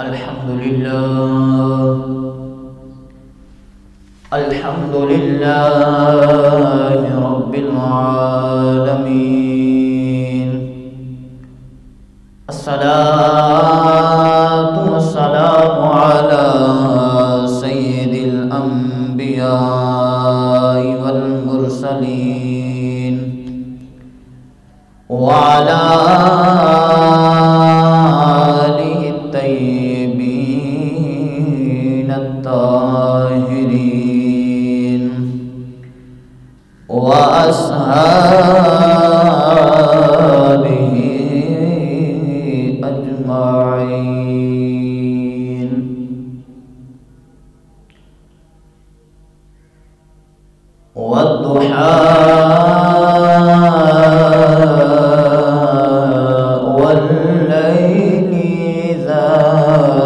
الحمد لله رب العالمين. الصلاة والسلام على سيد الأنبياء والمرسلين وعلى آله الطيبين الطاهرين وأصحابه أجمعين. والضحى والليل إذا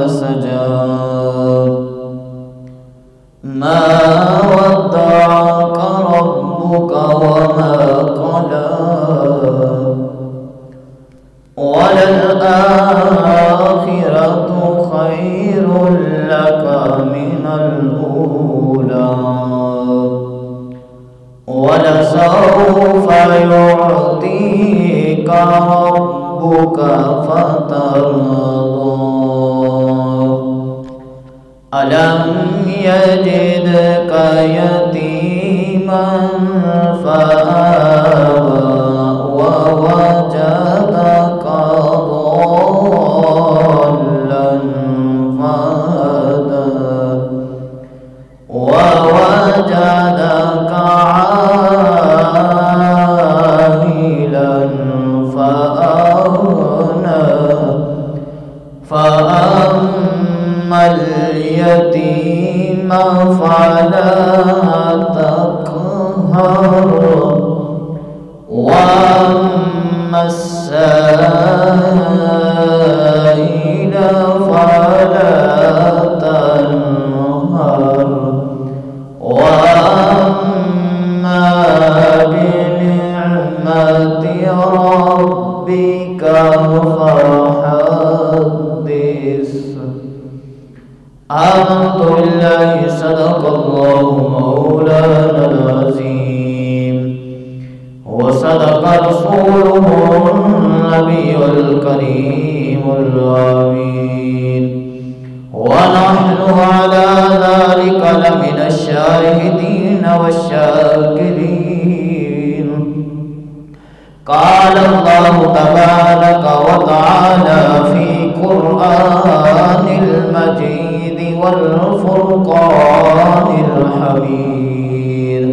سجى ما ودعك ربك وما قلى وللآخرة خير لك من الأولى ولسوف يعطيك ربك فترضى. ألم يجدك يتيما فآوى ووجدك ضالا فهدى ووجدك عائلا فأغنى فأما اليتيم فلا تقهر وأما السائل فلا تنهر وأما بنعمة ربك فحدث. آمنت بالله صدق الله مولانا العظيم وصدق رسوله النبي الكريم الأمين ونحن على ذلك لمن الشاهدين والشاكرين. قال الله تبارك وتعالى في قرآن المجيد والفرقان الحميد: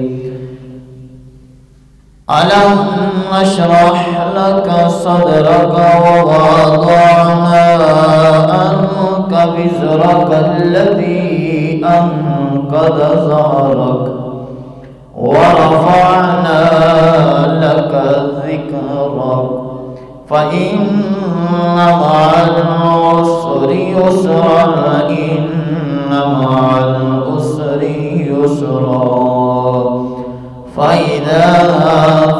ألم نشرح لك صدرك ووضعنا عنك وزرك الذي أنقض ظهرك ورفعنا لك ذكرك فإن مع العسر يسرا إن مع العسر يسرا فإذا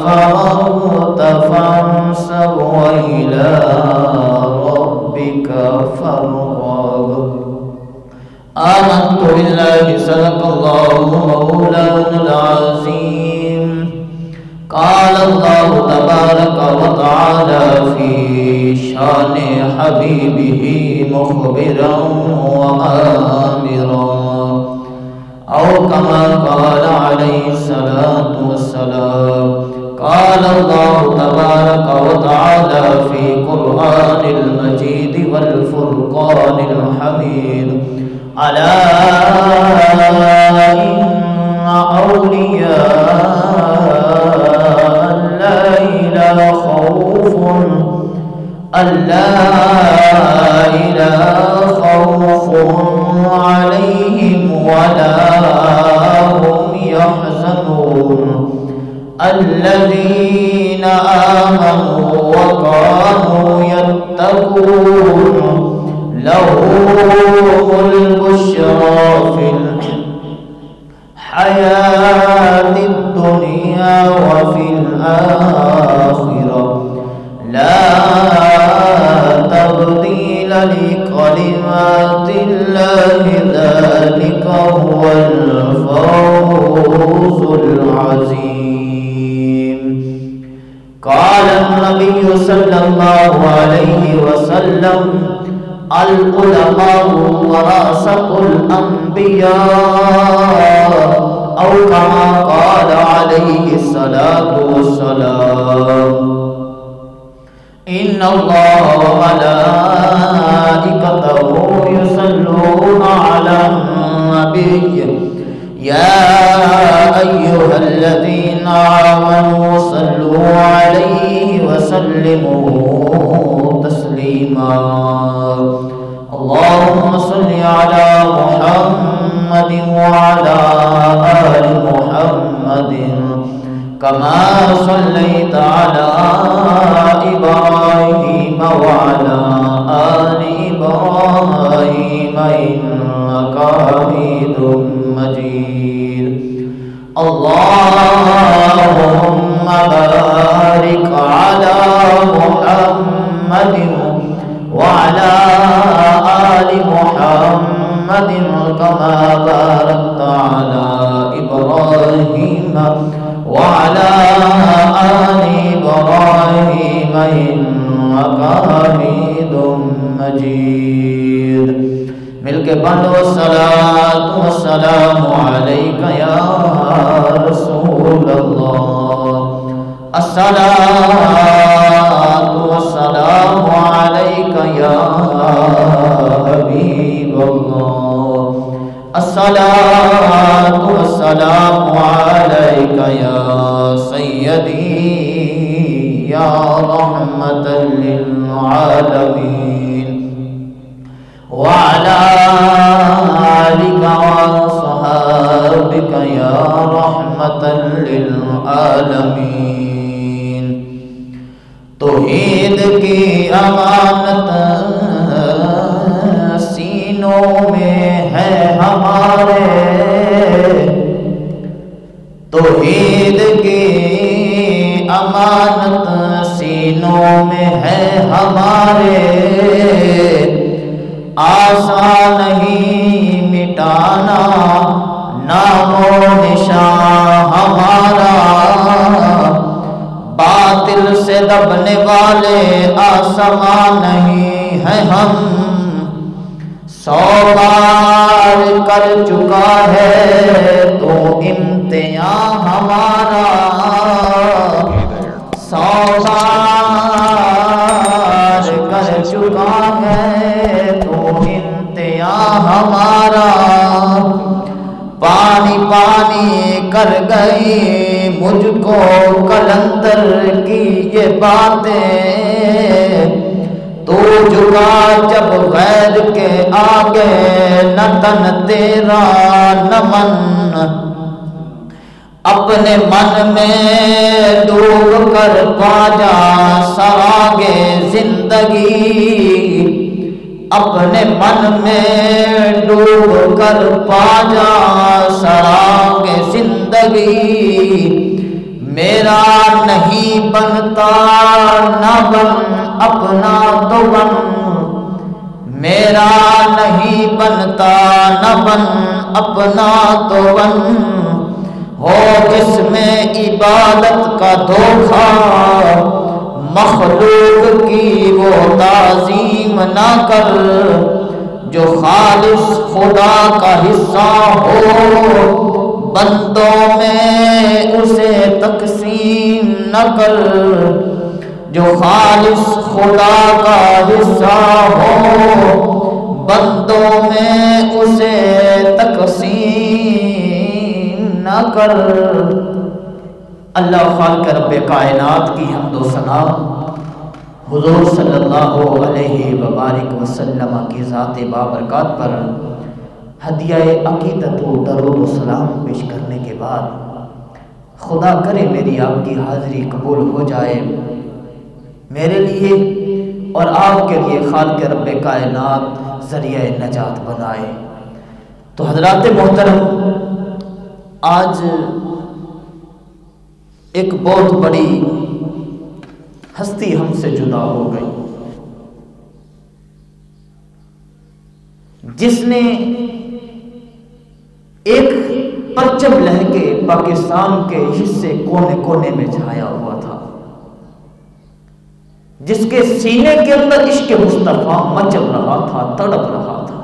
فرغت فانصب وإلى ربك فارغب. آمنت بالله صدق الله مولانا العظيم. قال الله تبارك وتعالى في شان حبيبه مخبرا وآمرا أو كما قال عليه الصلاة والسلام. قال الله تبارك وتعالى في قرآن المجيد والفرقان الحميد: ألا إن أولياء الله لا خوف عليهم ولا هم يحزنون الذين آمنوا وكانوا يتقون لهم البشرى في الحياة الدنيا وفي الآخرة لا تبديل لكلمات الله عليه وسلم العلماء ورثة الأنبياء أو كما قال عليه الصلاة والسلام إن الله وملائكته يصلون على النبي يا أيها الذين آمنوا صلوا عليه وسلموا تسليما اللهم صل على محمد وعلى آل محمد كما صليت على إبراهيم وعلى آل إبراهيم إنك حميد مجيد اللهم بارك على محمد وعلى آل محمد كما باركت على إبراهيم وعلى آل إبراهيم إنك حميد مجيد مل کے پڑھو الصلاۃ والسلام علیک یا رسول اللہ الصلاۃ والسلام علیک یا حبیب اللہ الصلاۃ والسلام علیک یا سیدی یا رحمت للعالمین وعلى آلك وصحابك يا رحمة للعالمين توحید کی امانت سینوں میں ہے ہمارے توحید کی امانت سینوں میں ہے ہمارے آسان نہیں مٹانا نام و نشان ہمارا باطل سے دبنے والے آسمان نہیں ہے ہم 100 بار کر چکا ہے تو امتحان ہمارا 100 بار کر چکا ہے ہمارا پانی پانی کر گئی مجھ کو کلندر کی یہ باتیں تو جھکا جب غیر کے آگے نہ تن تیرا نہ من اپنے من میں ڈوب کر پا جا سراغے زندگی اپنے من میں ڈوب کر پا جا سراغ زندگی میرا نہیں بنتا نہ بن اپنا تو بن میرا نہیں بنتا نہ بن اپنا تو بن ہو جس میں عبادت کا دھوکا مخلوق کی وہ تعظیم نہ کر جو خالص خدا کا حصہ ہو بندوں میں اسے تقسیم نہ کر جو خالص خدا کا حصہ ہو بندوں میں اسے تقسیم نہ کر اللہ خالق رب کائنات کی حمد و ثنا حضور صلی اللہ علیہ وبارک وسلم کی ذات بابرکات پر ہدیہ عقیدت و درود و سلام پیش کرنے کے بعد خدا کرے میری آپ کی حاضری قبول ہو جائے میرے لیے اور آپ کے لیے خالق رب کائنات ذریعہ نجات بنائے تو حضرات محترم آج ایک بہت بڑی ہستی ہم سے جدا ہو گئی جس نے ایک پرچم لہ کے پاکستان کے حصے کونے کونے میں چھایا ہوا تھا جس کے سینے کے اندر عشق مصطفیٰ مچل رہا تھا، تڑپ رہا تھا،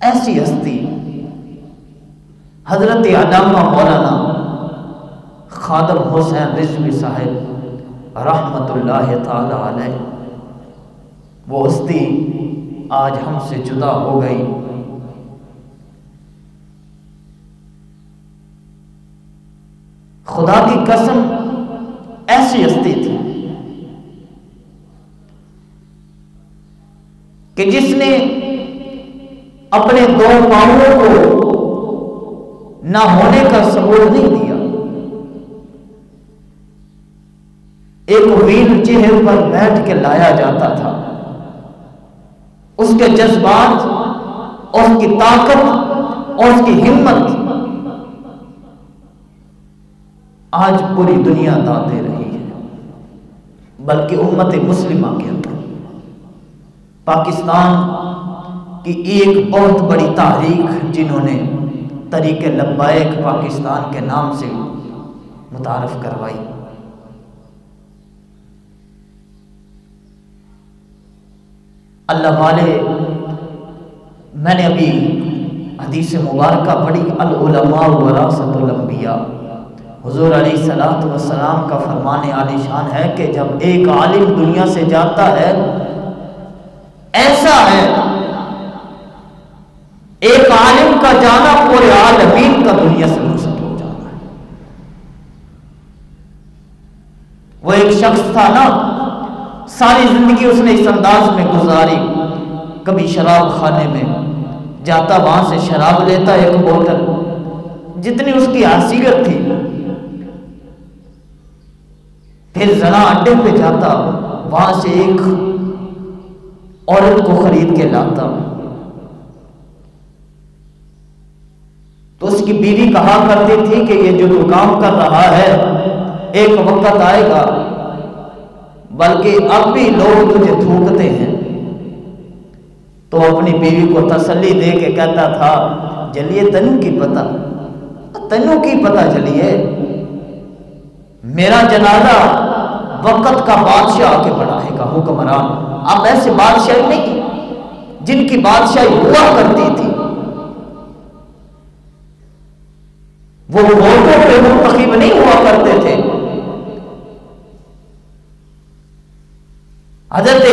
ایسی ہستی حضرت علامہ مولانا خادم حسین رضوی صاحب رحمت اللہ تعالی علیہ، وہ ہستی آج ہم سے جدا ہو گئی۔ خدا کی قسم ایسی ہستی تھی کہ جس نے اپنے دو پاؤں کو نہ ہونے کا ثبوت نہیں دیا، ایک ویل چیئر پر بیٹھ کے لایا جاتا تھا، اس کے جذبات اور اس کی طاقت اور اس کی ہمت آج پوری دنیا داتے رہی ہے، بلکہ امت مسلمہ کے اندر پاکستان کی ایک بہت بڑی تحریک جنہوں نے طریق لبیک پاکستان کے نام سے متعارف کروائی، اللہ والے، میں نے ابھی حدیث مبارکہ پڑھی، العلماء ورثۃ الانبیاء، حضور علیہ الصلوۃ والسلام کا فرمان عالی شان ہے کہ جب ایک عالم دنیا سے جاتا ہے، ایسا ہے ایک عالم کا جانا پورے عالمین کا دنیا سے رخصت ہو جانا ہے۔ وہ ایک شخص تھا نا، ساری زندگی اس نے اس انداز میں گزاری، کبھی شراب خانے میں جاتا، وہاں سے شراب لیتا ایک بوتل، جتنی اس کی حیثیت تھی، پھر زنا اڈے پہ جاتا، وہاں سے ایک عورت کو خرید کے لاتا، تو اس کی بیوی کہا کرتی تھی کہ یہ جو تو کام کر رہا ہے ایک وقت آئے گا، بلکہ اب بھی لوگ تجھے تھوکتے ہیں، تو اپنی بیوی کو تسلی دے کے کہتا تھا، جلیے تنو کی پتہ چلیے، میرا جنازہ وقت کا بادشاہ آ کے پڑھائے گا، حکمران۔ اب ایسے بادشاہ نہیں جن کی بادشاہی ہوا کرتی تھی، وہ ووٹوں پہ منتخب نہیں ہوا کرتے تھے۔ حضرت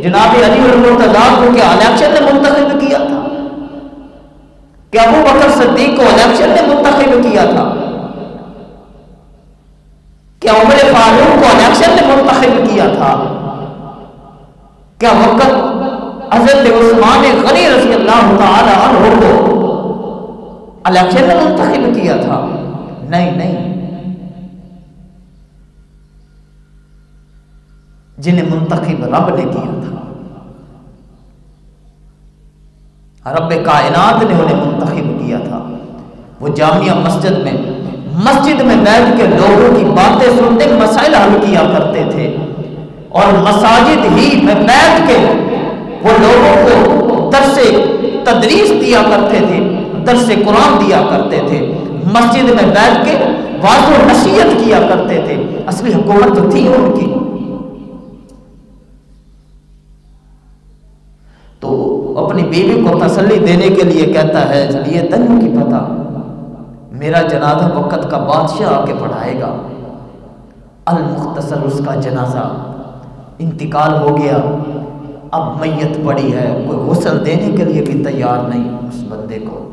جناب علی المرتضیٰ کو کیا الیکشن نے منتخب کیا تھا؟ کیا ابو بکر صدیق کو الیکشن نے منتخب کیا تھا؟ کیا عمر فاروق کو الیکشن نے منتخب کیا تھا؟ کیا وقت حضرت عثمان غنی رضی اللہ تعالی عنہ کو الیکشن نے منتخب کیا تھا؟ نہیں، جنہیں منتخب رب نے کیا تھا، رب کائنات نے انہیں منتخب کیا تھا۔ وہ جامعہ مسجد میں بیٹھ کے لوگوں کی باتیں سنتے، مسائل حل کیا کرتے تھے، اور مساجد ہی میں بیٹھ کے وہ لوگوں کو درس تدریس دیا کرتے تھے، درس قرآن دیا کرتے تھے، مسجد میں بیٹھ کے واضح و نصیحت کیا کرتے تھے۔ اصلی حکومت تو تھی ان کی۔ تو اپنی بیوی کو تسلی دینے کے لیے کہتا ہے، چلیے تنو کی پتہ، میرا جنازہ وقت کا بادشاہ آ کے پڑھائے گا۔ المختصر اس کا جنازہ انتقال ہو گیا، اب میت پڑی ہے، کوئی غسل دینے کے لیے بھی تیار نہیں اس بندے کو،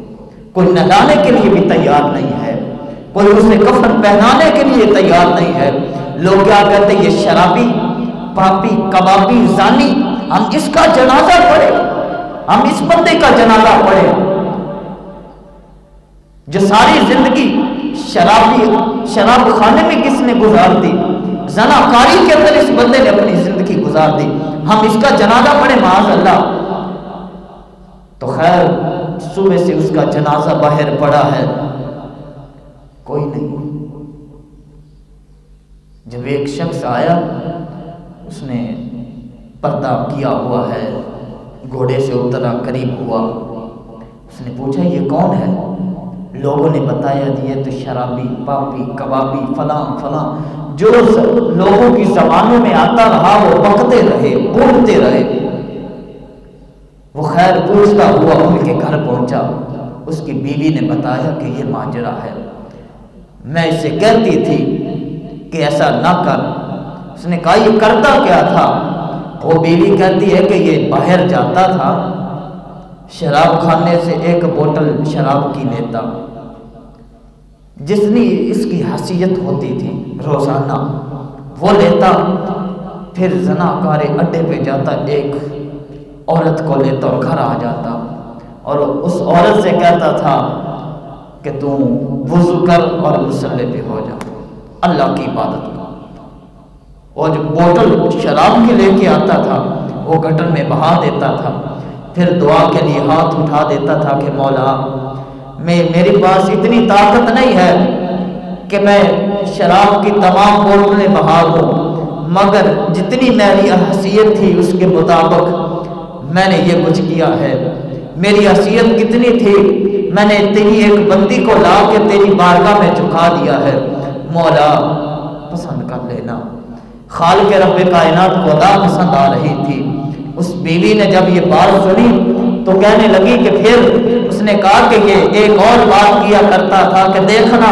کوئی نہلانے کے لیے بھی تیار نہیں ہے، کوئی اسے کفن پہنانے کے لیے تیار نہیں ہے۔ لوگ کیا کہتے ہیں، یہ شرابی، پاپی، کبابی، زانی، ہم اس کا جنازہ پڑھیں، ہم اس بندے کا جنازہ پڑھیں جو ساری زندگی شراب خانے میں کس نے گزار دی، زنا کاری کے اندر اس بندے نے اپنی زندگی گزار دی، ہم اس کا جنازہ پڑھیں معاذ اللہ۔ تو خیر صبح سے اس کا جنازہ باہر پڑا ہے، کوئی نہیں۔ جب ایک شخص آیا، اس نے پردہ کیا ہوا ہے، گھوڑے سے اترا، قریب ہوا، اس نے پوچھا یہ کون ہے؟ لوگوں نے بتایا یہ تو شرابی، پاپی، کبابی، فلاں فلاں، جو لوگوں کی زبانوں میں آتا رہا وہ بکتے رہے، بولتے رہے۔ وہ خیر پوچھتا ہوا ان کے گھر پہنچا، اس کی بیوی نے بتایا کہ یہ ماجرا ہے، میں اسے کہتی تھی کہ ایسا نہ کر۔ اس نے کہا یہ کرتا کیا تھا؟ وہ بیوی کہتی ہے کہ یہ باہر جاتا تھا، شراب کھانے سے ایک بوتل شراب کی لیتا، جتنی اس کی حیثیت ہوتی تھی روزانہ وہ لیتا، پھر زناکارے اڈے پہ جاتا، ایک عورت کو لیتا اور گھر آ جاتا، اور اس عورت سے کہتا تھا کہ تم وضو کر اور مصلی پہ ہو جا، اللہ کی عبادت کر۔ اور جو بوتل شراب کی لے کے آتا تھا وہ گٹر میں بہا دیتا تھا، پھر دعا کے لیے ہاتھ اٹھا دیتا تھا کہ مولا میرے پاس اتنی طاقت نہیں ہے کہ میں شراب کی تمام بوتلیں بہا دوں، مگر جتنی میری حیثیت تھی اس کے مطابق میں نے یہ کچھ کیا ہے۔ میری حیثیت کتنی تھی، میں نے تیری ایک بندی کو لا کے تیری بارگاہ میں جھکا دیا ہے، مولا پسند کر لینا۔ خالق رب کائنات کو ادا پسند آ رہی تھی۔ اس بیوی نے جب یہ بات سنی تو کہنے لگی کہ پھر اس نے کہا کہ یہ ایک اور بات کیا کرتا تھا کہ دیکھنا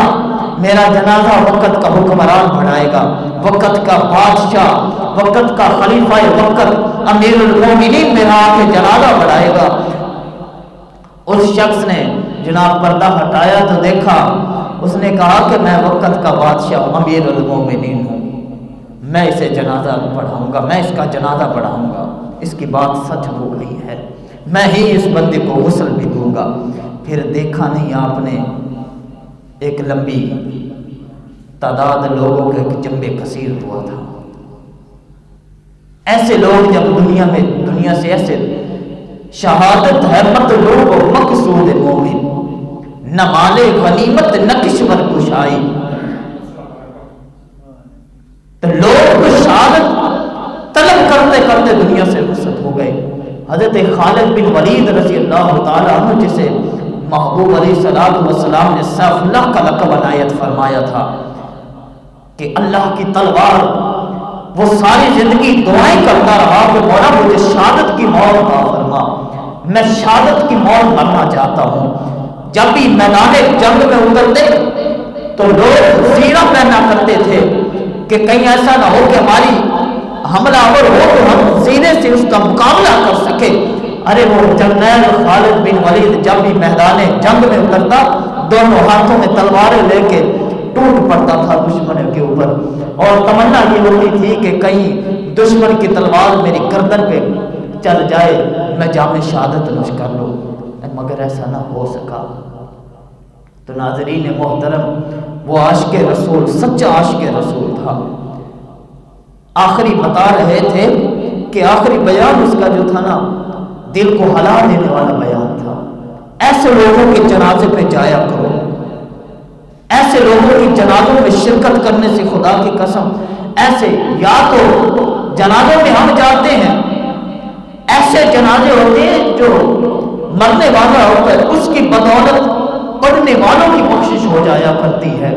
میرا جنازہ وقت کا حکمران بڑھائے گا، وقت کا بادشاہ، وقت کا خلیفہ، وقت امیر المومنین میرا آ کے جنازہ بڑھائے گا۔ اس شخص نے جناب پردہ ہٹایا تو دیکھا، اس نے کہا کہ میں وقت کا بادشاہ امیر المومنین ہوں، میں اسے جنازہ پڑھاؤں گا، میں اس کا جنازہ پڑھاؤں گا۔ اس کی بات سچ ہو گئی ہے، میں ہی اس بندے کو غسل بھی دوں گا۔ پھر دیکھا نہیں آپ نے ایک لمبی تعداد لوگوں کے جنبے کثیر ہوا تھا۔ ایسے لوگ جب دنیا سے ایسے شہادت ہے مطلوب و مقصود مومن، نہ مال غنیمت نہ کشور کشائی، تو لوگ شہادت طلب کرتے کرتے دنیا سے رخصت ہو گئے۔ حضرت خالد بن ولید رضی اللہ تعالیٰ عنہ جسے محبوب علیہ السلام نے سیف اللہ کا لقب عنایت فرمایا تھا کہ اللہ کی تلوار، وہ ساری زندگی دعائیں کرتا رہا کہ مولا مجھے شہادت کی موت عطا فرما، میں شہادت کی موت مرنا چاہتا ہوں۔ جب بھی میدان جنگ میں اترتے تو لوگ زیرہ پہنا کرتے تھے کہ کہیں ایسا نہ ہو کہ ہماری حملہ آور ہو تو ہم سینے سے اس کا مقابلہ کر سکے۔ ارے وہ جرنیل خالد بن ولید جب بھی میدان جنگ میں اترتا دونوں ہاتھوں میں تلواریں لے کے ٹوٹ پڑتا تھا دشمن کے اوپر، اور تمنا یہ ہوتی تھی کہ کہیں دشمن کی تلوار میری گردن پہ چل جائے، میں جام شہادت نوش کر لوں، مگر ایسا نہ ہو سکا۔ تو ناظرین محترم، وہ عاشق رسول، سچا عاشق رسول تھا۔ آخری بتا رہے تھے کہ آخری بیان اس کا جو تھا نا، دل کو ہلا دینے والا بیان تھا۔ ایسے لوگوں کے جنازے پہ جایا کرو، ایسے لوگوں کی جنازوں میں شرکت کرنے سے خدا کی قسم، ایسے یا تو جنازوں میں ہم جاتے ہیں، ایسے جنازے ہوتے ہیں جو مرنے والا ہوتا ہے اس کی بدولت پڑھنے والوں کی بخشش ہو جایا کرتی ہے،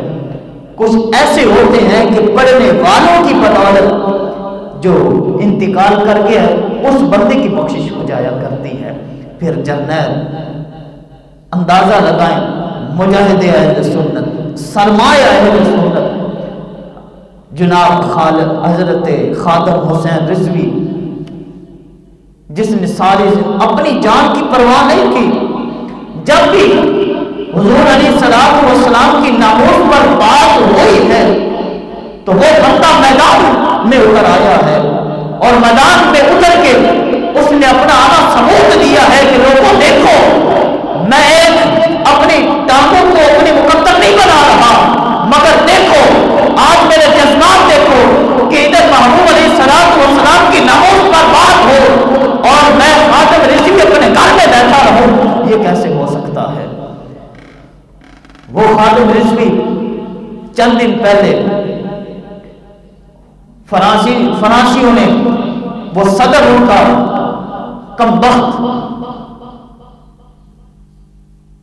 کچھ ایسے ہوتے ہیں کہ پڑھنے والوں کی بدولت جو انتقال کر گیا اس بندے کی بخشش ہو جایا کرتی ہے۔ پھر جرنیل اندازہ لگائیں، مجاہد اہل سنت، سرمایہ اہل سنت جناب حضرت خادم حسین رضوی، جس نے ساری اپنی جان کی پرواہ نہیں کی، جب بھی حضور علیہ السلام کی ناموس پر بات ہوئی ہے تو وہ بندہ میدان میں اتر آیا ہے، اور میدان میں اتر کے اس نے اپنا آنا ثبوت دیا ہے کہ لوگوں دیکھو، میں ایک اپنی ٹانگوں کو اپنی مقدر نہیں بنا رہا، مگر دیکھو آج میرے جذبات دیکھو کہ ادھر محبوب علیہ السلام کی ناموس پر بات ہو اور میں خادم رضوی اپنے گھر میں بیٹھا رہوں، یہ کیسے ہو سکتا ہے؟ وہ خادم رضوی چند دن پہلے فرانسیوں نے وہ صدر ان کا کم بخت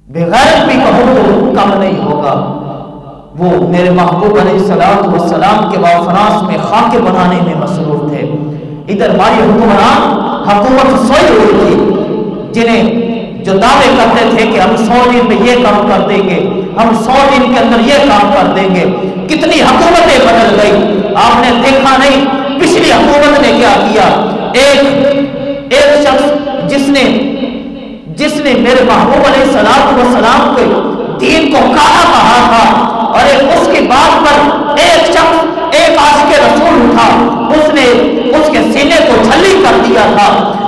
بغیرت بھی ہوں تو کم نہیں ہوگا۔ وہ میرے محبوب علیہ السلام کے بعد فرانس میں خاکے بنانے میں مصروف تھے۔ ادھر ہماری حکمران حکومت سوئی ہوئی تھی، جنہیں جو دعوے کرتے تھے کہ ہم 100 دن میں یہ کام کر دیں گے، ہم 100 دن کے اندر یہ کام کر دیں گے۔ کتنی حکومتیں بدل گئی، آپ نے دیکھا نہیں پچھلی حکومت نے کیا کیا۔ ایک شخص جس نے میرے محبوب علیہ السلام کے دین کو کالا کہا تھا، اور اس کی بات پر ایک شخص ایک عاشق رسول اٹھا، اس نے اس کے سینے کو چھلی کر دیا تھا۔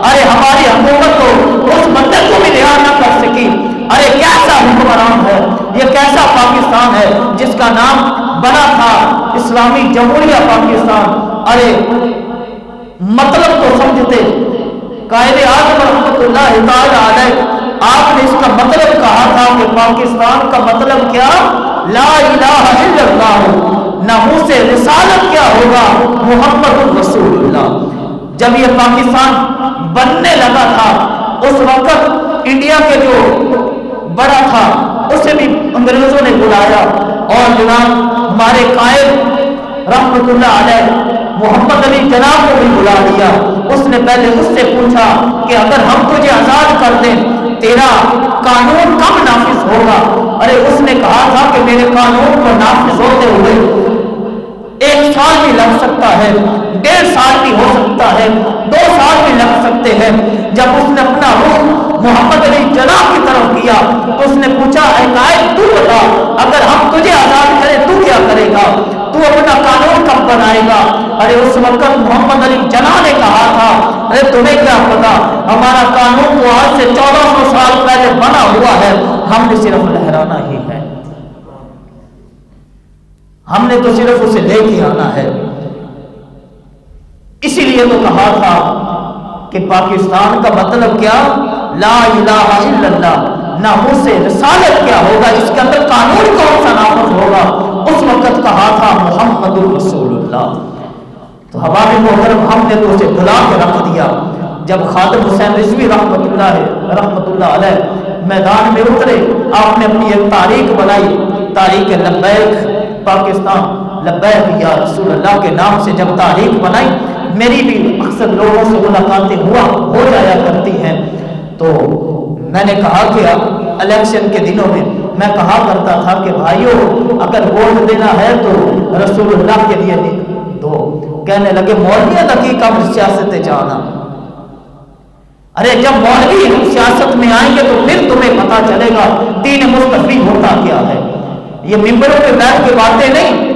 ارے ہماری حکومت تو اس بندے کو بھی رہا نہ کر سکی۔ ارے کیسا حکمران ہے یہ، کیسا پاکستان ہے جس کا نام بنا تھا اسلامی جمہوریہ پاکستان۔ ارے مطلب تو سمجھتے، قائد اعظم رحمۃ اللہ تعالی علیہ آپ نے اس کا مطلب کہا تھا کہ پاکستان کا مطلب کیا؟ لا الہ الا اللہ، ناموس رسالت کیا ہوگا؟ محمد رسول اللہ۔ جب یہ پاکستان بننے لگا تھا اس وقت انڈیا کے جو بڑا تھا اسے بھی انگریزوں نے بلایا، اور جناب ہمارے قائد رحمۃ اللہ علیہ محمد علی جناب کو بھی بلا لیا۔ اس نے پہلے اس سے پوچھا کہ اگر ہم تجھے آزاد کر دیں تیرا قانون کب نافذ ہوگا؟ ارے اس نے کہا تھا کہ میرے قانون کو نافذ ہوتے ہوئے 1 سال بھی لگ سکتا ہے، 1.5 سال بھی ہو سکتا ہے، 2 سال بھی لگ سکتے ہیں۔ جب اس نے اپنا رخ محمد علی جناب کی طرف کیا تو اس نے پوچھا، اے قائد تو بتا، اگر ہم تجھے آزاد کریں تو کیا کرے گا؟ تو اپنا قانون کب بنائے گا؟ ارے اس وقت محمد علی جناح نے کہا تھا، ارے تمہیں کیا پتا، ہمارا قانون تو آج سے 1400 سال پہلے بنا ہوا ہے، ہم نے صرف لہرانا ہی ہے، ہم نے تو صرف اسے لے کے آنا ہے۔ اسی لیے تو کہا تھا کہ پاکستان کا مطلب کیا؟ لا الہ الا اللہ، ناموس رسالت کیا ہوگا، اس کے اندر قانون کون سا نافذ ہوگا؟ اس وقت کہا تھا محمد رسول اللہ۔ تو ہمارے محترم ہم نے تو اسے بلا کے رکھ دیا۔ جب خادم حسین رضوی رحمت اللہ علیہ میدان میں اترے، آپ نے اپنی ایک تاریخ بنائی، تاریخ لبیک پاکستان، لبیک یا رسول اللہ کے نام سے جب تاریخ بنائی، میری بھی اکثر لوگوں سے ملاقاتیں ہو جایا کرتی ہیں، تو میں نے کہا کہ الیکشن کے دنوں میں میں کہا کرتا تھا کہ بھائیو اگر ووٹ دینا ہے تو رسول اللہ کے لیے دو۔ کہنے لگے مولوی دقیقہ میں سیاست جانا۔ ارے جب مولوی سیاست میں آئیں گے تو پھر تمہیں پتا چلے گا دین مصطفی ہوتا کیا ہے۔ یہ ممبروں پہ بیٹھ کے باتیں نہیں،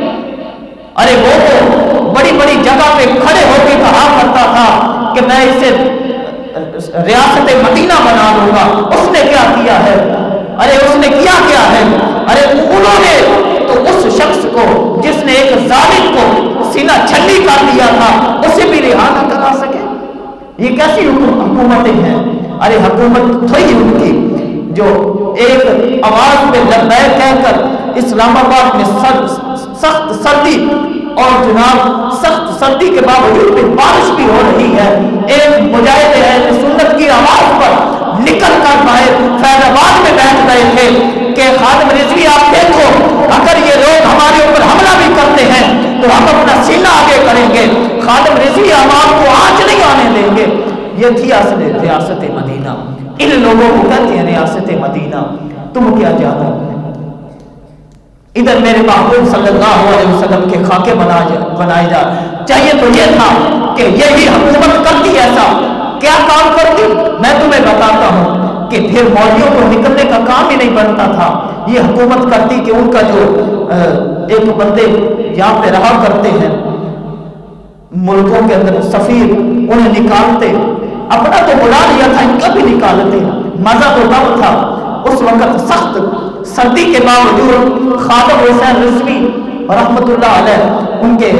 ارے وہ تو بڑی بڑی جگہ پہ کھڑے ہو کے کہا کرتا تھا کہ میں اسے ریاست مدینہ بنا دوں گا۔ اس نے کیا کیا ہے؟ ارے اس نے کیا ہے؟ ارے انہوں نے تو اس شخص کو جس نے ایک ظالم کو سینہ چھلی کر دیا تھا اسے بھی رہا نہ کرا سکے۔ یہ کیسی حکومتیں ہیں؟ ارے حکومت تھوڑی ان کی جو ایک آواز میں لبیک کہہ کر اسلام آباد میں سخت سردی اور جناب سخت سردی کے باوجود بھی بارش بھی ہو رہی ہے، ایک مجاہد اہل سنت کی آواز پر نکل کر باہر فیض آباد میں بیٹھ گئے تھے کہ خادم رضوی آپ دیکھو اگر یہ لوگ ہمارے اوپر حملہ بھی کرتے ہیں تو ہم اپنا سینہ آگے کریں گے، خادم رضوی ہم آپ کو آنچ نہیں آنے دیں گے۔ یہ تھی ریاست مدینہ، ان لوگوں کو کہتے ہیں ریاست مدینہ، تم کیا جانو۔ ادھر میرے محبوب صلی اللہ علیہ وسلم کے خاکے بنائے جا، چاہیے تو یہ تھا کہ یہی حکومت کرتی ایسا کیا کام کرتی؟ میں تمہیں بتاتا ہوں کہ پھر مولویوں کو نکلنے کا کام ہی نہیں بنتا تھا، یہ حکومت کرتی کہ ان کا جو ایک بندے یہاں پہ رہا کرتے ہیں ملکوں کے اندر سفیر، انہیں نکالتے، اپنا تو بلا لیا تھا ان کا بھی نکالتے، مزہ تو تب تھا۔ اس وقت سخت سردی کے باوجود خادم حسین رضوی رحمت اللہ علیہ ان کے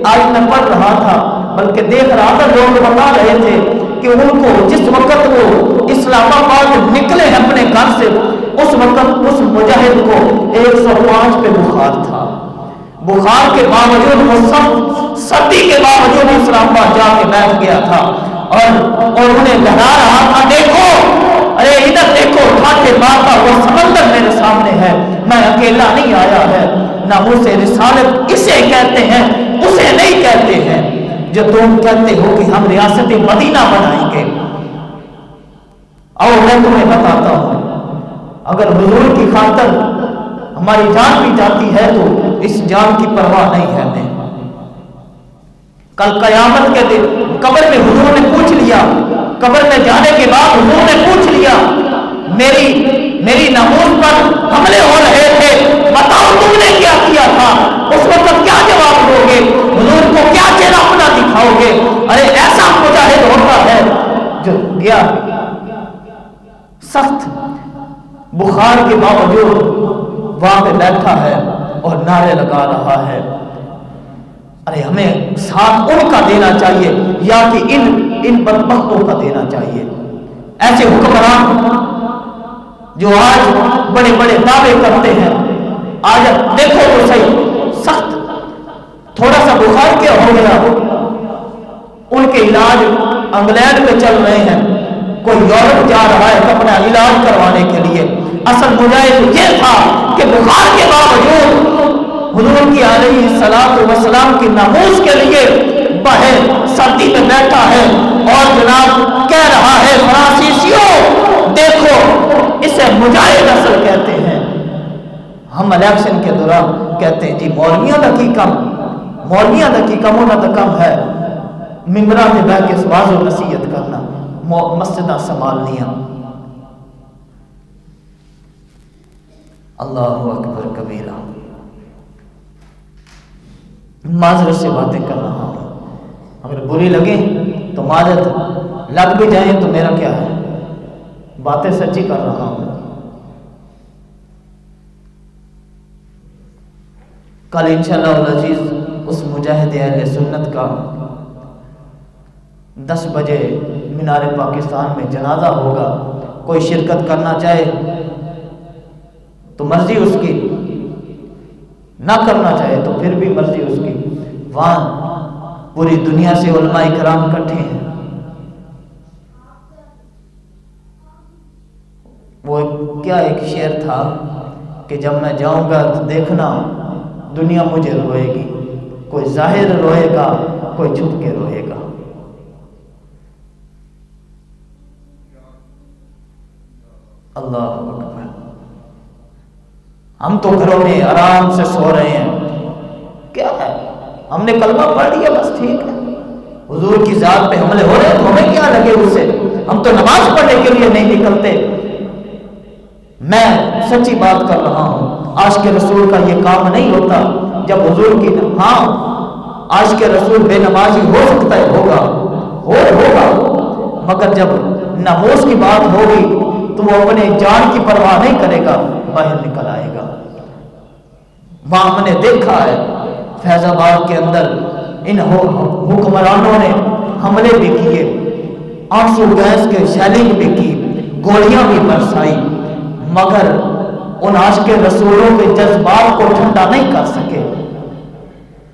آج میں پڑھ رہا تھا، بلکہ دیکھ رہا تھا، لوگ بتا رہے تھے کہ ان کو جس وقت وہ اسلام آباد نکلے ہیں اپنے گھر سے، اس وقت اس مجاہد کو 105 پہ بخار تھا، بخار کے باوجود وہ سردی کے باوجود اسلام آباد جا کے بیٹھ گیا تھا اور انہیں لہرا رہا تھا، دیکھو ارے ادھر دیکھو ٹھاٹھے مارتا وہ سمندر میرے سامنے ہے، میں اکیلا نہیں آیا ہے۔ ناموس رسالت اسے کہتے ہیں، اسے نہیں کہتے ہیں جو تم کہتے ہو کہ ہم ریاست مدینہ بنائیں گے۔ اور میں تمہیں بتاتا ہوں، اگر حضور کی خاطر ہماری جان بھی جاتی ہے تو اس جان کی پرواہ نہیں ہے ہمیں۔ کل قیامت کے دن قبر میں حضور نے پوچھ لیا، قبر میں جانے کے بعد حضور نے پوچھ لیا میری ناموس پر حملے ہو رہے تھے، بتاؤ تم نے کیا کیا تھا؟ اس وقت کیا جواب دو گے؟ حضور کو کیا چہرہ اپنا دکھاؤ گے؟ ارے ایسا مجاہد ہوتا ہے جو گیا سخت بخار کے باوجود وہاں پہ بیٹھا ہے اور نعرے لگا رہا ہے۔ ارے ہمیں ساتھ ان کا دینا چاہیے یا کہ ان بدبختوں کا دینا چاہیے؟ ایسے حکمران جو آج بڑے بڑے دعوے کرتے ہیں، آج دیکھو تو صحیح، سخت تھوڑا سا بخار کیا ہو گیا، ان کے علاج انگلینڈ میں چل رہے ہیں، کوئی یورپ جا رہا ہے اپنا علاج کروانے کے لیے۔ اصل مجاہد یہ تھا کہ بخار کے باوجود حضور کی علیہ الصلوۃ والسلام کی ناموس کے لیے باہر سردی میں بیٹھا ہے اور جناب کہہ رہا ہے فرانسیسیوں دیکھو، اسے مجاہد اصل کہتے ہیں۔ ہم الیکشن کے دوران کہتے ہیں جی مولویاں دا کی کم ہونا تو کم ہے، ممبران میں بیٹھ کے واعظ و نصیحت کرنا، مسجدہ سنبھالنیاں۔ اللہ اکبر کبیرہ، معذرت سے باتیں کر رہا ہوں، اگر بری لگے تو معذرت، لگ بھی جائیں تو میرا کیا ہے، باتیں سچی کر رہا ہوں۔ کل انشاءاللہ العزیز اس مجاہد اہل سنت کا 10 بجے مینار پاکستان میں جنازہ ہوگا۔ کوئی شرکت کرنا چاہے تو مرضی اس کی، نہ کرنا چاہے تو پھر بھی مرضی اس کی۔ وہاں پوری دنیا سے علماء کرام اکٹھے ہیں۔ وہ کیا ایک شعر تھا کہ جب میں جاؤں گا تو دیکھنا دنیا مجھے روئے گی، کوئی ظاہر روئے گا، کوئی چھپ کے روئے گا۔ اللہ اکبر، ہم تو گھروں میں آرام سے سو رہے ہیں، کیا ہے ہم نے کلمہ پڑھ لیا بس ٹھیک ہے، حضور کی ذات پہ حملے ہو رہے ہیں تو ہمیں کیا لگے اس سے، ہم تو نماز پڑھنے کے لیے نہیں نکلتے۔ میں سچی بات کر رہا ہوں، عاشق رسول کا یہ کام نہیں ہوتا۔ جب حضور کی ہاں عاشق رسول بے نمازی ہو سکتا ہے، ہوگا، مگر جب ناموس کی بات ہوگی تو وہ اپنے جان کی پرواہ نہیں کرے گا، باہر نکل آئے گا۔ وہاں ہم نے دیکھا ہے فیض آباد کے اندر ان حکمرانوں نے حملے بھی کیے، آنسو گیس کے شیلنگ بھی کی، گولیاں بھی برسائی، مگر ان عاشق رسولوں کے جذبات کو ٹھنڈا نہیں کر سکے۔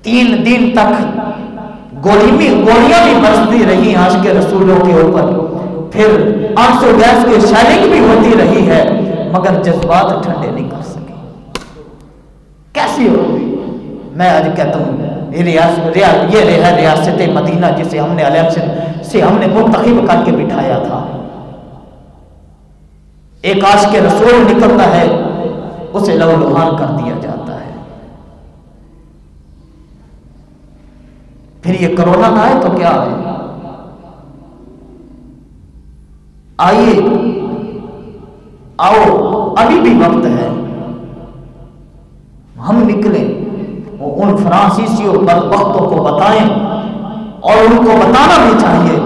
3 دن تک گولیاں بھی برستی رہی عاشق رسولوں کے اوپر، پھر آنسو گیس کی شیلنگ بھی ہوتی رہی ہے، مگر جذبات ٹھنڈے نہیں کر سکے۔ کیسی ہوگی؟ میں آج کہتا ہوں یہ ریاست مدینہ جسے ہم نے الیکشن سے ہم نے منتخب کر کے بٹھایا تھا، ایک عاشق رسول نکلتا ہے اسے لہو لہان کر دیا جاتا ہے۔ پھر یہ کرونا نہ آئے تو کیا آئے؟ آئیے، آؤ، ابھی بھی وقت ہے، ہم نکلیں، ان فرانسیسیوں بدبختوں کو بتائیں، اور ان کو بتانا بھی چاہیے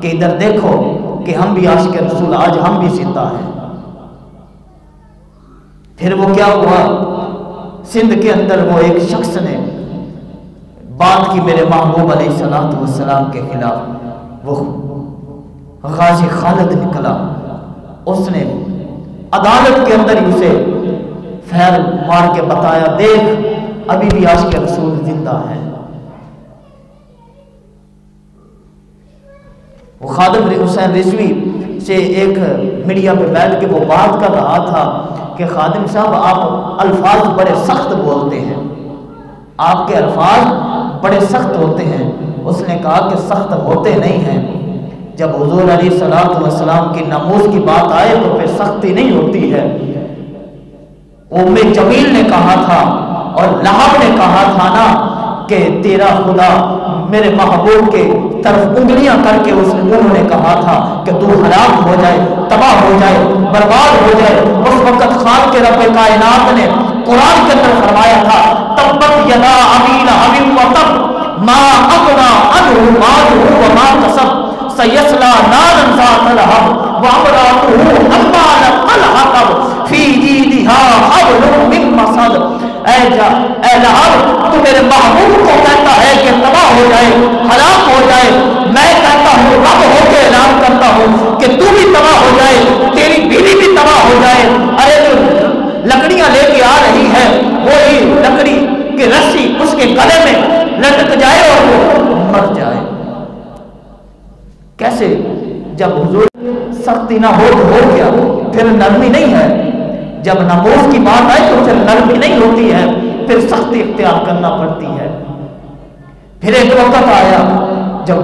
کہ ادھر دیکھو کہ ہم بھی عاشق رسول، آج ہم بھی زندہ ہیں۔ پھر وہ کیا ہوا، سندھ کے اندر وہ ایک شخص نے بات کی میرے محبوب علیہ الصلوۃ والسلام کے خلاف، وہ غازی خالد نکلا، اس نے عدالت کے اندر ہی اسے پھیر مار کے بتایا، دیکھ ابھی بھی عاشق رسول زندہ ہے۔ وہ خادم حسین رضوی سے ایک میڈیا پہ بیٹھ کے وہ بات کر رہا تھا کہ خادم صاحب آپ الفاظ بڑے سخت بولتے ہیں، آپ کے الفاظ بڑے سخت ہوتے ہیں۔ اس نے کہا کہ سخت ہوتے نہیں ہیں، جب حضور علیہ الصلوۃ والسلام کی ناموس کی بات آئے تو پھر سختی نہیں ہوتی ہے۔ ام جمیل نے کہا تھا اور لہب نے کہا تھا نا کہ تیرا خدا میرے محبوب کے طرف انگلیاں کر کے انہوں نے کہا تھا کہ تو ہلاک ہو جائے، تباہ ہو جائے، برباد ہو جائے۔ اس وقت خالق کے رب کائنات نے قرآن کے اندر فرمایا تھا تبت یدا ابی لہب وتب ما اغنی عنہ مالہ وما کسب سیصلی نارا ذات لہب وامرأتہ حمالۃ الحطب فی جیدہا حبل من مسد۔ اے لہب تو میرے محبوب کو کہتا ہے کہ تباہ ہو جائے، ہلاک ہو جائے، میں کہتا ہوں رب ہو کے اعلان کرتا ہوں کہ تو بھی تباہ ہو جائے، تیری بیوی بھی تباہ ہو جائے۔ ارے جو لکڑیاں لے کے آ رہی ہے وہی لکڑی کی رسی اس کے گلے میں لٹک جائے اور وہ مر جائے۔ کیسے؟ جب حضور سختی نہ ہو تو ہو گیا، پھر نرمی نہیں ہے۔ جب ناموس کی بات آئے تو پھر نرمی نہیں ہوتی ہے، پھر سختی اختیار کرنا پڑتی ہے۔ پھر ایک وقت آیا جب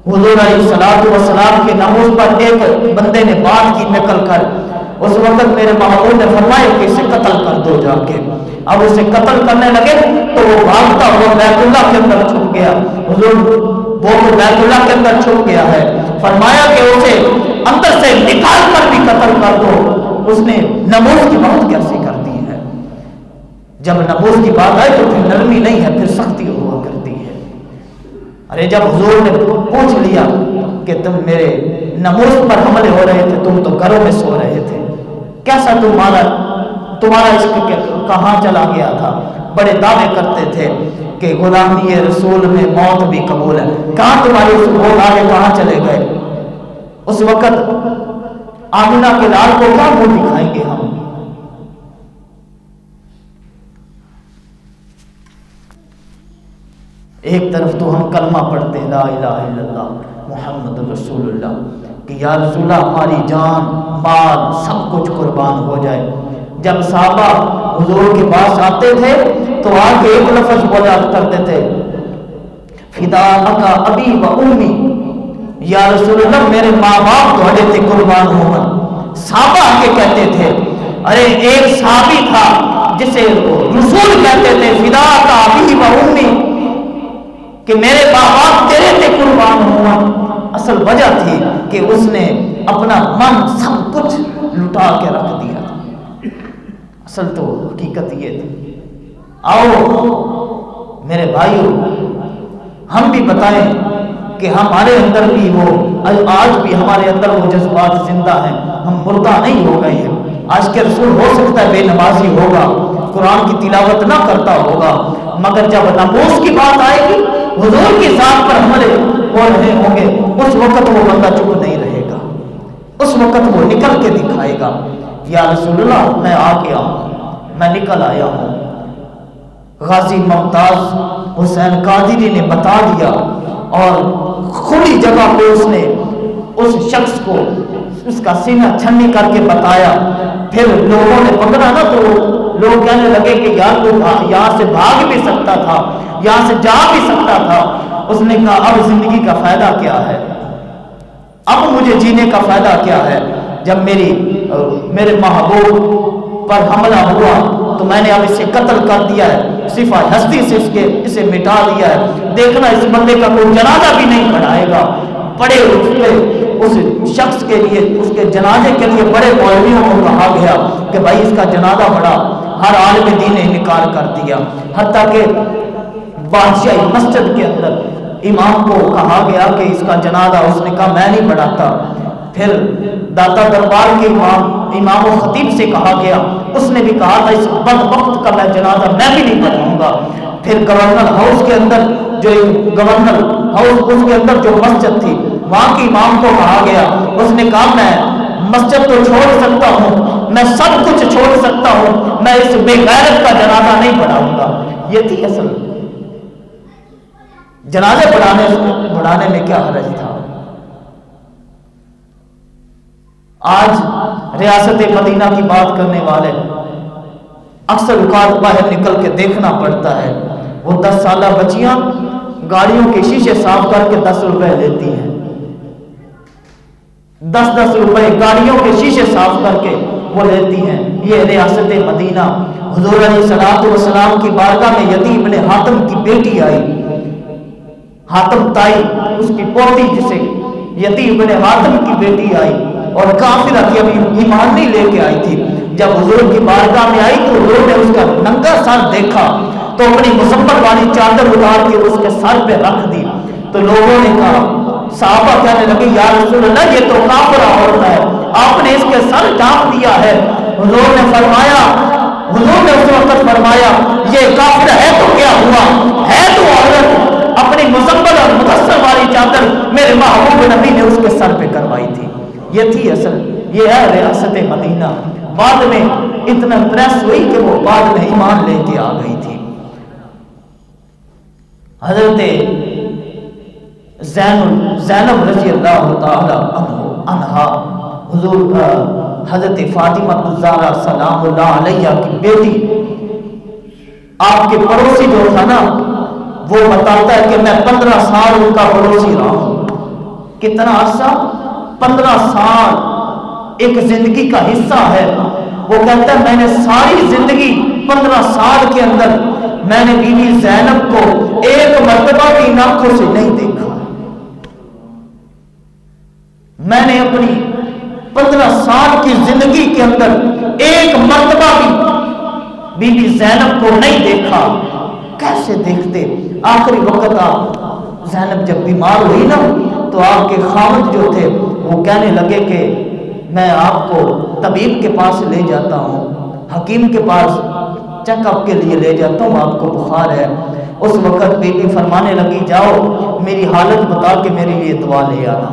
حضور علیہ الصلوۃ والسلام کے ناموس پر ایک بندے نے بات کی نقل کر، اس وقت میرے محبوب نے فرمایا کہ اسے قتل کر دو جا کے۔ اب اسے قتل کرنے لگے تو وہ بھاگتا ہوا بیت اللہ کے اندر چھپ گیا۔ حضور وہ تو بیت اللہ کے اندر چھپ گیا ہے، فرمایا کہ اسے اندر سے نکال کر بھی قتل کر دو۔ اس نے ناموس کی بات کیسی کر دی ہے؟ جب ناموس کی بات آئے تو پھر نرمی نہیں ہے، پھر سختی ہوا کرتی ہے۔ ارے جب حضور نے پوچھ لیا کہ تم میرے ناموس پر حملے ہو رہے تھے، تم تو گھروں میں سو رہے تھے، کیسا تمہارا عشق کہاں چلا گیا تھا؟ بڑے دعوے کرتے تھے کہ غلامی رسول میں موت بھی قبول ہے، کہاں تمہارے وہ آگے کہاں چلے گئے؟ اس وقت آمنہ کے لال کو کیا منہ دکھائیں گے ہم؟ ایک طرف تو ہم کلمہ پڑھتے لا الہ الا اللہ محمد رسول اللہ کہ یا رسول اللہ ہماری جان مال سب کچھ قربان ہو جائے۔ جب صحابہ حضور کے پاس آتے تھے تو آ کے ایک لفظ بولا کرتے تھے فداک ابی و امی، یا رسول اللہ میرے ماں باپ تھوڑے تے قربان ہوں۔ صحابہ کے کہتے تھے، ارے ایک صحابی تھا جسے رسول کہتے تھے فداک ابی و امی کہ میرے ماں باپ تیرے تے قربان ہوں۔ اصل وجہ تھی کہ اس نے اپنا من سب کچھ لٹا کے رکھ دیا۔ اصل تو حقیقت یہ تھی۔ آؤ میرے بھائیو ہم بھی بتائیں کہ ہمارے اندر بھی وہ آج بھی ہمارے اندر وہ جذبات زندہ ہیں، ہم مردہ نہیں ہو گئے ہیں۔ آج کے رسول ہو سکتا ہے بے نمازی ہوگا، قرآن کی تلاوت نہ کرتا ہوگا، مگر جب ناموس کی بات آئے گی، حضور کی ذات پر حملے ہو رہے ہوں گے، اس وقت وہ بندہ چپ نہیں رہے گا، اس وقت وہ نکل کے دکھائے گا یا رسول اللہ میں آ گیا ہوں، میں نکل آیا ہوں۔ غازی ممتاز حسین قادری نے بتا دیا اور کھلی جگہ پہ اس نے اس شخص کو اس کا سینہ چھنی کر کے بتایا۔ پھر لوگوں نے پکڑا نا تو لوگ کہنے لگے کہ یار تو یہاں سے بھاگ بھی سکتا تھا، یہاں سے جا بھی سکتا تھا۔ اس نے کہا اب زندگی کا فائدہ کیا ہے، اب مجھے جینے کا فائدہ کیا ہے؟ جب میرے محبوب پر حملہ ہوا تو میں نے اب اسے قتل کر دیا ہے، صفہ ہستی سے اسے مٹا دیا ہے، دیکھنا اس بندے کا کوئی جنازہ بھی نہیں پڑھائے گا۔ بڑے اس شخص کے لیے، اس کے جنازے کے لیے بڑے مولویوں کو کہا گیا کہ بھائی اس کا جنازہ پڑھا۔ ہر عالم دین نے انکار کر دیا، حتیٰ کہ بادشاہی مسجد کے اندر امام کو کہا گیا کہ اس کا جنازہ، اس نے کہا میں نہیں پڑھاتا۔ پھر داتا دربار کے امام و خطیب سے کہا گیا، اس نے بھی کہا تھا اس بدبخت کا میں جنازہ میں بھی نہیں پڑھاؤں گا۔ پھر گورنر ہاؤس کے اندر گورنر ہاؤس اس کے اندر جو مسجد تھی وہاں کے امام کو کہا گیا، اس نے کہا میں مسجد تو چھوڑ سکتا ہوں، میں سب کچھ چھوڑ سکتا ہوں، میں اس بے غیرت کا جنازہ نہیں پڑھاؤں گا۔ یہ تھی اصل جنازے پڑھانے میں کیا حرج تھا؟ آج ریاست مدینہ کی بات کرنے والے اکثر اوقات باہر نکل کے دیکھنا پڑتا ہے، وہ 10 سالہ بچیاں گاڑیوں کے شیشے صاف کر کے 10 روپے لیتی ہیں، 10 روپے گاڑیوں کے شیشے صاف کر کے وہ لیتی ہیں۔ یہ ریاست مدینہ، حضور علیہ الصلوۃ والسلام کی بارگاہ میں یتیم ابن حاتم کی بیٹی آئی، حاتم تائی اس کی پوتی، جسے یتیم ابن حاتم کی بیٹی آئی اور کافرہ تھی، ابھی ایمان نہیں لے کے آئی تھی۔ جب حضور کی بارگاہ میں آئی تو حضور نے اس کا ننگا سر دیکھا تو اپنی مصبر والی چادر اتار کے اس کے سر پہ رکھ دی، تو لوگوں نے کہا، صحابہ کہنے لگے یا رسول اللہ یہ تو کافرہ عورت ہے، آپ نے اس کے سر ڈھانپ دیا ہے۔ حضور نے اس وقت فرمایا یہ کافر ہے تو کیا ہوا، ہے تو عورت، اپنی مصبر اور مدثر والی چادر میرے محبوب نبی نے اس کے سر پہ کروائی تھی۔ یہ تھی اصل، یہ ہے ریاست مدینہ۔ بعد میں اتنا پریس ہوئی کہ وہ بعد میں ایمان لے کے آ گئی تھی۔ حضرت زینب رضی اللہ تعالی عنہا، حضور حضرت فاطمہ الزہرا سلام اللہ علیہ کی بیٹی، آپ کے پڑوسی جو تھا نا، وہ بتاتا ہے کہ میں 15 سال ان کا پڑوسی رہا ہوں۔ کتنا عرصہ؟ 15 سال ایک زندگی کا حصہ ہے۔ وہ کہتا ہے میں نے ساری زندگی 15 سال کے اندر میں نے بی بی زینب کو ایک مرتبہ بھی آنکھوں سے نہیں دیکھا۔ میں نے اپنی 15 سال کی زندگی کے اندر ایک مرتبہ بھی بی بی زینب کو نہیں دیکھا۔ کیسے دیکھتے؟ آخری وقت آپ زینب جب بیمار ہوئی نا تو آپ کے خاوند جو تھے وہ کہنے لگے کہ میں آپ کو طبیب کے پاس لے جاتا ہوں، حکیم کے پاس چیک اپ کے لیے لے جاتا ہوں، آپ کو بخار ہے۔ اس وقت بی بی فرمانے لگی جاؤ میری حالت بتا کے میرے لیے دوا لے آنا۔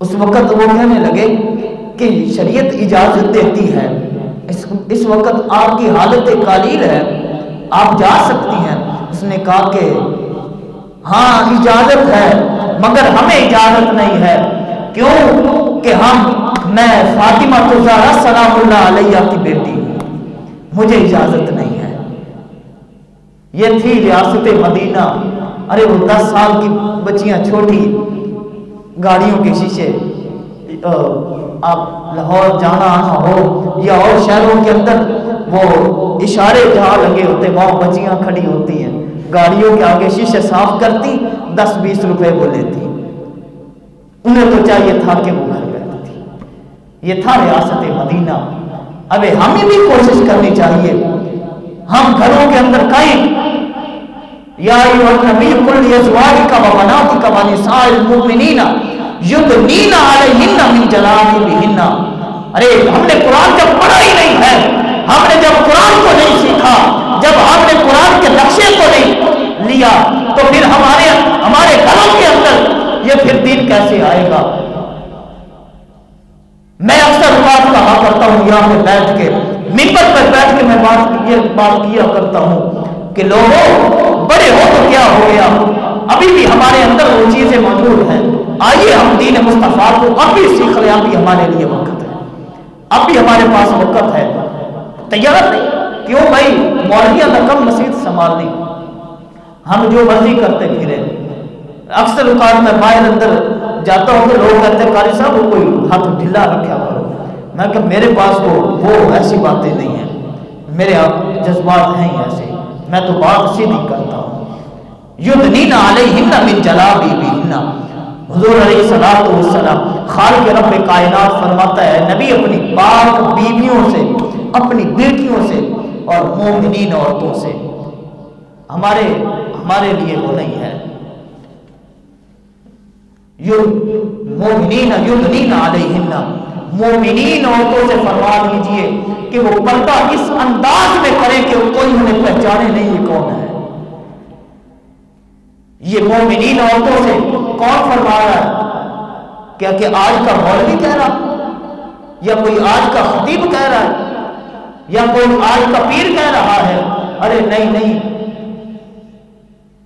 اس وقت وہ کہنے لگے کہ شریعت اجازت دیتی ہے، اس وقت آپ کی حالت قلیل ہے، آپ جا سکتی ہیں۔ اس نے کہا کہ ہاں اجازت ہے مگر ہمیں اجازت نہیں ہے۔ کیوں کہ میں فاطمہ الزہرا سلام اللہ علیہ کی بیٹی ہوں، مجھے اجازت نہیں ہے۔ یہ تھی ریاست مدینہ۔ ارے وہ 10 سال کی بچیاں چھوٹی گاڑیوں کے شیشے، آپ لاہور جانا آنا ہو یا اور شہروں کے اندر وہ اشارے جہاں لگے ہوتے وہاں بچیاں کھڑی ہوتی ہیں، گاڑیوں کے آگے شیشے صاف کرتی، 10-20 روپے وہ لیتی۔ انہیں تو چاہیے تھا کہ وہ گھر بیٹھتی تھی۔ یہ تھا ریاست مدینہ۔ اب ہمیں بھی کوشش کرنی چاہیے، ہم گھروں کے اندر کہیں یا ایھا النبی قل لازواجک وبناتک ونساء المؤمنین یدنین علیہن من جلابیبہن۔ ارے ہم نے قرآن جب پڑھا ہی نہیں ہے، ہم نے جب قرآن کو نہیں سیکھا، جب ہم نے قرآن کے نقشے کو نہیں لیا تو پھر ہمارے گھروں کے اندر یہ پھر دین کیسے آئے گا؟ میں اکثر بات کہا کرتا ہوں یہاں پہ بیٹھ کے، منبر پر بیٹھ کے میں بات کیا کرتا ہوں کہ لوگوں بڑے ہو تو کیا ہو گیا، ابھی بھی ہمارے اندر وہ چیزیں موجود ہیں۔ آئیے ہم دین مصطفیٰ کو اب بھی سیکھ لیں، اب بھی ہمارے لیے وقت ہے، اب بھی ہمارے پاس وقت ہے۔ تیار نہیں؟ کیوں بھائی مولویاں رقم مسجد سنبھالنی، ہم جو مرضی کرتے پھرے۔ اکثر اوقات میں باہر اندر جاتا ہوں تو لوگ کہتے ہیں قاری صاحب وہ کوئی ہاتھ ڈھیلا رکھا کرو۔ میں کہ میرے پاس وہ ایسی باتیں نہیں ہیں، میرے جذبات ہیں ایسے، میں تو بات سیدھی کرتا ہوں۔ یدنین علیہن من جلابیبہن۔ حضور علیہ الصلوۃ والسلام خالق رب کائنات فرماتا ہے نبی اپنی پاک بیویوں سے، اپنی بیٹیوں سے اور مومنین عورتوں سے، ہمارے لیے وہ نہیں ہے۔ مومنین یدنین علیہن، مومنین عورتوں سے فرما دیجئے کہ وہ پردہ اس انداز میں کرے کہ کوئی انہیں پہچانے نہیں یہ کون ہے۔ یہ مومنین عورتوں سے کون فرما رہا ہے؟ کیا کہ آج کا مولوی کہہ رہا یا کوئی آج کا خطیب کہہ رہا ہے یا کوئی آج کا پیر کہہ رہا ہے؟ ارے نہیں،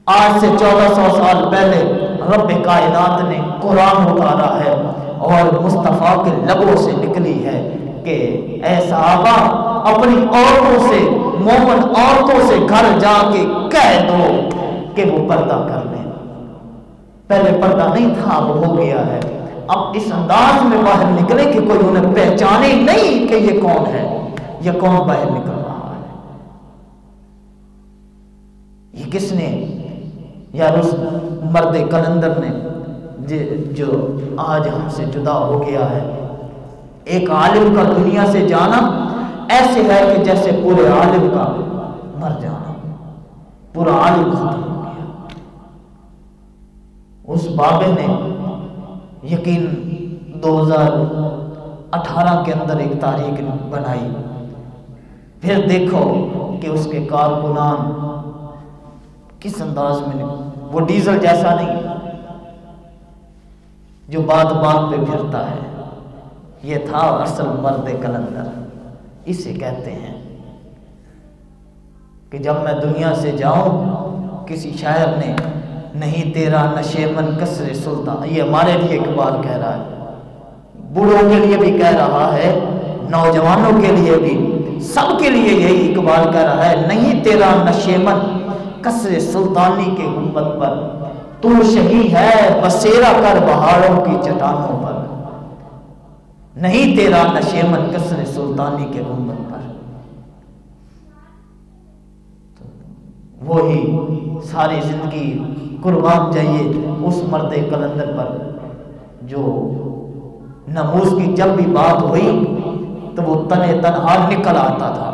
آج سے 1400 سال پہلے رب کائنات نے قرآن اتارا ہے، اور مصطفیٰ کے لبوں سے نکلی ہے کہ اے صحابہ اپنی عورتوں سے، مومن عورتوں سے گھر جا کے کہہ دو کہ وہ پردہ کر لیں۔ پہلے پردہ نہیں تھا، اب ہو گیا ہے۔ اب اس انداز میں باہر نکلے کہ کوئی انہیں پہچانے نہیں کہ یہ کون ہے، یہ کون باہر نکل رہا ہے، یہ کس نے؟ یا اس مرد کلندر نے جو آج ہم سے جدا ہو گیا ہے۔ ایک عالم کا دنیا سے جانا ایسے ہے کہ جیسے پورے عالم کا مر جانا، پورا عالم ختم ہو گیا۔ اس بابے نے یقین 2018 کے اندر ایک تاریخ بنائی، پھر دیکھو کہ اس کے کارکنان کس انداز میں، وہ ڈیزل جیسا نہیں جو بات بات پہ پھرتا ہے، یہ تھا اصل مرد کلندر۔ اسے کہتے ہیں کہ جب میں دنیا سے جاؤں، کسی شاعر نے نہیں تیرا نشیمن کسر سلطان، یہ ہمارے لیے اقبال کہہ رہا ہے، بوڑھوں کے لیے بھی کہہ رہا ہے، نوجوانوں کے لیے بھی، سب کے لیے یہی اقبال کہہ رہا ہے، نہیں تیرا نشیمن کسر سلطانی کے گنبد پر، تو شہی ہے بسیرا کر بہاروں کی چٹانوں پر، نہیں تیرا نشیمن کسر سلطانی کے گنبد پر۔ وہی ساری زندگی قربان جائیے اس مرد کلندر پر جو ناموس کی جب بھی بات ہوئی تو وہ تنہا نکل آتا تھا،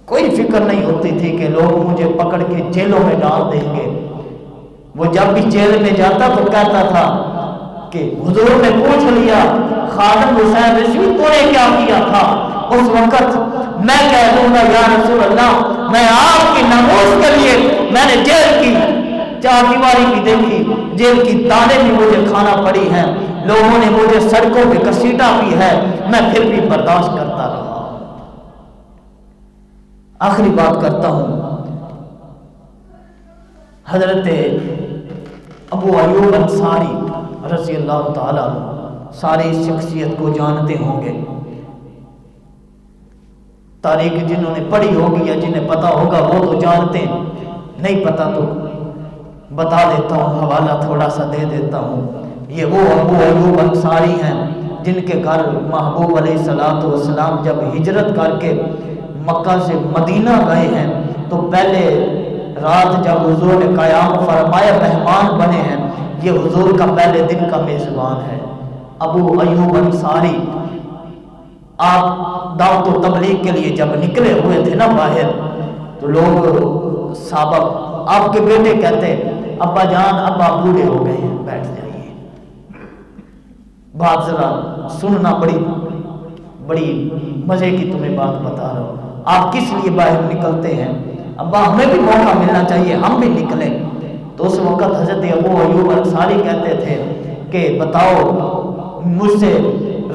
کوئی فکر نہیں ہوتی تھی کہ لوگ مجھے پکڑ کے جیلوں میں ڈال دیں گے۔ وہ جب بھی جیل میں جاتا تو کہتا تھا کہ حضور نے پوچھ لیا خادم حسین رضوی تو نے کیا کیا تھا، اس وقت میں کہہ دوں گا یا رسول اللہ میں آپ کی ناموس کے لیے میں نے جیل کی چار دیواری بھی دیکھی، جیل کی تانے بھی مجھے کھانا پڑی ہیں، لوگوں نے مجھے سڑکوں پہ گھسیٹا بھی ہے، میں پھر بھی برداشت کرتا رہا۔ آخری بات کرتا ہوں، حضرت ابو ایوب انصاری رضی اللہ تعالیٰ ساری شخصیت کو جانتے ہوں گے، تاریخ جنہوں نے پڑھی ہوگی یا جنہیں پتا ہوگا وہ تو جانتے ہیں، نہیں پتا تو بتا دیتا ہوں، حوالہ تھوڑا سا دے دیتا ہوں۔ یہ وہ ابو ایوب انصاری ہیں جن کے گھر محبوب علیہ السلام جب ہجرت کر کے مکہ سے مدینہ گئے ہیں تو پہلے رات جب حضور نے قیام فرمایا مہمان بنے ہیں، یہ حضور کا پہلے دن کا میزبان ہے ابو ایوب انصاری۔ آپ دعوت و تبلیغ کے لیے جب نکلے ہوئے تھے نا باہر، تو لوگ سابق آپ کے بیٹے کہتے ابا جان اب آپ بوڑھے ہو گئے ہیں، بیٹھ جائیے، بات ذرا سننا، بڑی مزے کی تمہیں بات بتا رہا ہوں، آپ کس لیے باہر نکلتے ہیں، ابا ہمیں بھی موقع ملنا چاہیے، ہم بھی نکلیں۔ تو اس وقت حضرت ابو ایوب انصاری کہتے تھے کہ بتاؤ، مجھ سے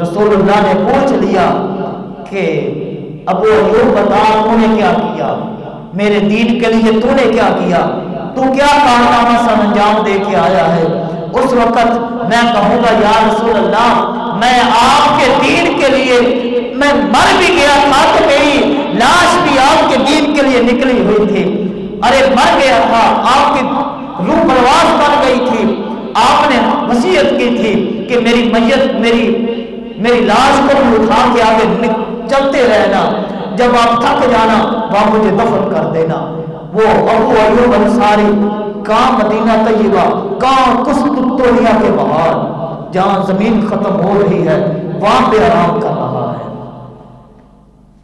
رسول اللہ نے پوچھ لیا کہ ابو ایوب بتا تو نے کیا کیا، میرے دین کے لیے تو نے کیا کیا، تو کیا کارنامہ سر انجام دے کے آیا ہے؟ اس وقت میں کہوں گا یا رسول اللہ میں آپ کے دین کے لیے میں مر بھی گیا تھا تو میری لاش بھی آپ کے دین کے لیے نکلی ہوئی تھی، ارے مر گیا تھا، آپ کی روح پرواز بن گئی تھی، آپ نے وصیت کی تھی کہ میری میت میری لاش کو اٹھا کے آگے چلتے رہنا، جب آپ تھک جانا وہاں مجھے دفن کر دینا۔ وہ ابو ایوب انصاری کہاں مدینہ طیبہ، کہاں قسطنطنیہ کے باہر جہاں زمین ختم ہو رہی ہے وہاں پہ آرام کر رہا ہے،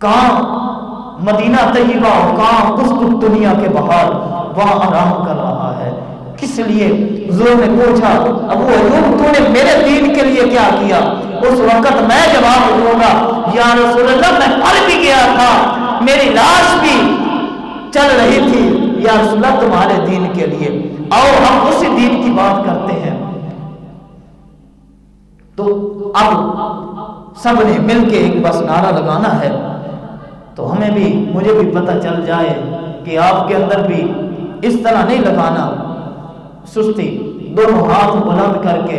کہاں مدینہ طیبہ، کہاں قسطنطنیہ کے باہر وہاں آرام کر رہا ہے۔ کس لیے؟ حضور نے پوچھا ابو ایوب تو نے میرے دین کے لیے کیا کیا؟ اس وقت میں جواب دوں گا یا رسول اللہ میں مر بھی گیا تھا، میری لاش بھی چل رہی تھی یا رسول اللہ تمہارے دین کے لیے، اور ہم اسی دین کی بات کرتے ہیں۔ تو اب سب نے مل کے ایک بس نعرہ لگانا ہے، تو ہمیں بھی مجھے بھی پتہ چل جائے کہ آپ کے اندر بھی اس طرح نہیں لگانا، سستی، دونوں ہاتھ بلند کر کے